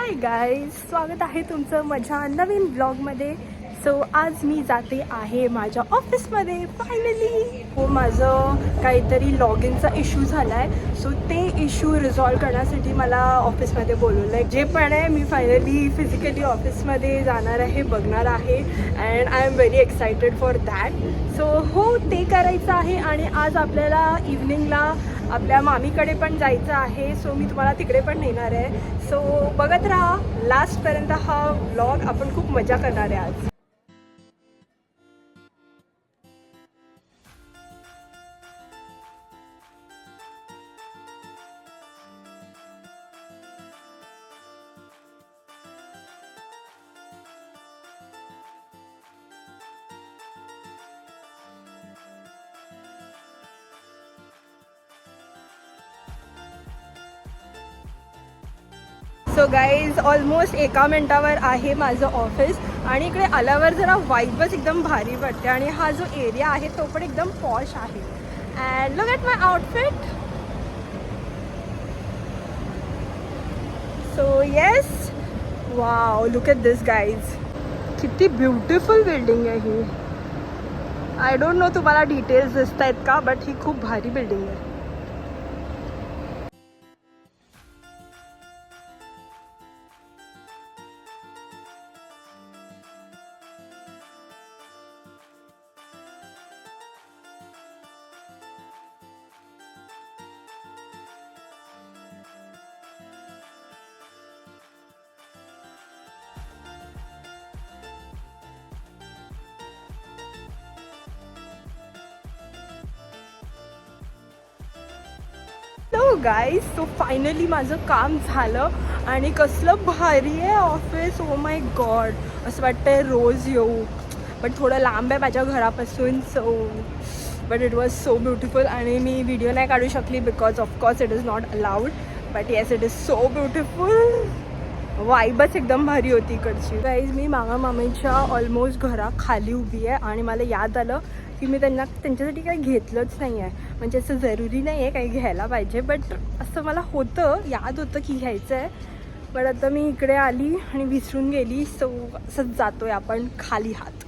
Hi guys, स्वागत आहे तुमचं माझ्या नवीन ब्लॉगमध्ये. सो आज मी जाते आहे माझ्या ऑफिसमध्ये फायनली. हो, माझं काहीतरी लॉग इनचा इश्यू झाला आहे. सो ते इश्यू रिझॉल्व करण्यासाठी मला ऑफिसमध्ये बोलवलं आहे. जे पण आहे मी फायनली फिजिकली ऑफिसमध्ये जाणार आहे, बघणार आहे. And I am very excited for that. So हो, ते करायचं आहे. आणि आज आपल्याला इव्हनिंगला आपल्या मामीकडे पण जायचं आहे. सो मी तुम्हाला तिकडे पण नेणार आहे. सो बघत राहा लास्टपर्यंत हा व्लॉग. आपण खूप मजा करणार आहे आज. सो गाईज, ऑलमोस्ट 1 मिनिटावर आहे माझं ऑफिस. आणि इकडे आल्यावर जरा वाईबच एकदम भारी वाटते. आणि हा जो एरिया आहे तो पण एकदम पॉश आहे. And look at my outfit. So yes, wow, look at this guys. किती ब्युटिफुल बिल्डिंग आहे ही. आय डोंट नो तुम्हाला डिटेल्स दिसत आहेत का, बट ही खूप भारी बिल्डिंग आहे. हॅलो गाईज, सो फायनली माझं काम झालं. आणि कसलं भारी आहे ऑफिस. ओ माय गॉड, असं वाटतंय रोज येऊ. बट थोडं लांब आहे माझ्या घरापासून. So but it was so beautiful. आणि मी व्हिडिओ नाही काढू शकली because of course it is not allowed. But yes, it is so beautiful. वाईबच एकदम भारी होती इकडची. गाईज, मी मामाच्या ऑलमोस्ट घराखाली उभी आहे. आणि मला याद आलं की मी त्यांच्यासाठी काही घेतलंच नाही आहे. म्हणजे असं जरुरी नाही आहे काही घ्यायला पाहिजे, बट असं मला याद होतं की घ्यायचं आहे. बट आता मी इकडे आली आणि विसरून गेली. सो असंच जातोय आपण खाली हात.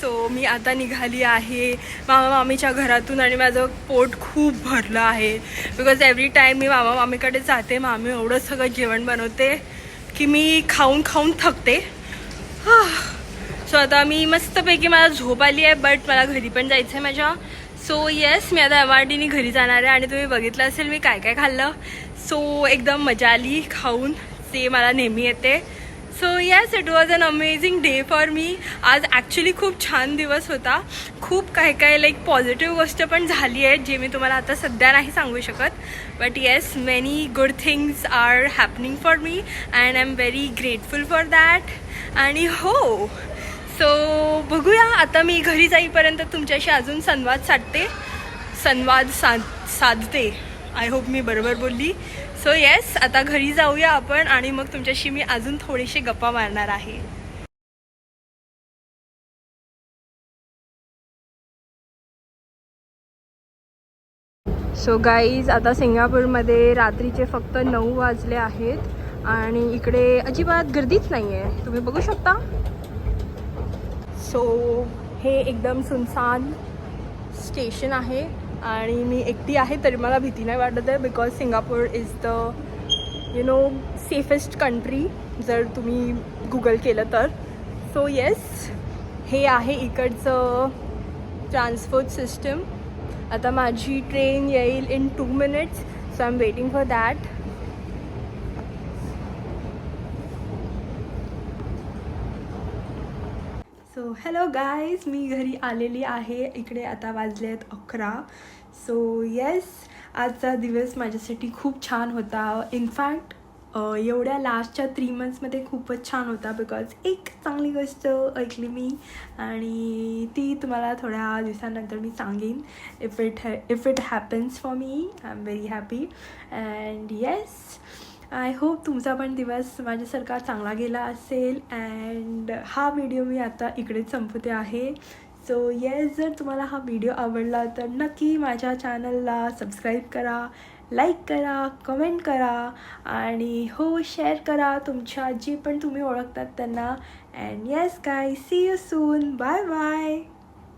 सो मी आता निघाली आहे मामीच्या घरातून. आणि माझं पोट खूप भरलं आहे बिकॉज एव्हरी टाईम मी मामीकडे जाते. मामी एवढं सगळं जेवण बनवते की मी खाऊन खाऊन थकते. सो आता मी मस्तपैकी, मला झोप आली आहे. बट मला घरी पण जायचं आहे माझ्या. सो येस, मी आता MRTने घरी जाणार आहे. आणि तुम्ही बघितलं असेल मी काय काय खाल्लं. सो एकदम मजा आली खाऊन, ते मला नेहमी येते. So yes, it was an amazing day for me. आज ॲक्च्युली खूप छान दिवस होता. खूप काय काय लाईक पॉझिटिव्ह गोष्ट पण झाली आहे जे मी तुम्हाला आता सध्या नाही सांगू शकत. But yes, many good things are happening for me and I am very grateful for that. आणि हो, सो बघूया आता मी घरी जाईपर्यंत तुमच्याशी अजून संवाद साधते. आय होप मी बरोबर बोलली. सो येस, आता घरी जाऊया आपण. आणि मग तुमच्याशी मी अजून थोडीशी गप्पा मारणार आहे. सो गाईज, आता सिंगापूरमध्ये रात्रीचे फक्त 9 वाजले आहेत. आणि इकडे अजिबात गर्दीच नाही आहे, तुम्ही बघू शकता. सो हे एकदम सुनसान स्टेशन आहे. आणि मी एकटी आहे तरी मला भीती नाही वाटत आहे because Singapore is the safest country जर तुम्ही गुगल केलं तर. सो येस, हे आहे इकडचं ट्रान्सपोर्ट सिस्टम. आता माझी ट्रेन येईल in 2 minutes. So I am waiting for that. So so hello guys, मी घरी आलेली आहे. इकडे आता वाजले आहेत 11. सो येस, आजचा दिवस माझ्यासाठी खूप छान होता. इनफॅक्ट एवढ्या लास्टच्या 3 मंथ्समध्ये खूपच छान होता. बिकॉज एक चांगली गोष्ट ऐकली मी आणि ती तुम्हाला थोड्या दिवसानंतर मी सांगेन. If it happens for me, I am very happy. And yes, I hope तुमचा पण दिवस माझ्यासारखा चांगला गेला असेल. अँड हा व्हिडिओ मी आता इकडेच संपवते आहे. सो येस, जर तुम्हाला हा व्हिडिओ आवडला तर नक्की माझ्या चॅनलला सबस्क्राईब करा, लाईक करा, कमेंट करा आणि हो शेअर करा तुमच्या जे पण तुम्ही ओळखतात त्यांना. And yes guys, see you soon. Bye bye.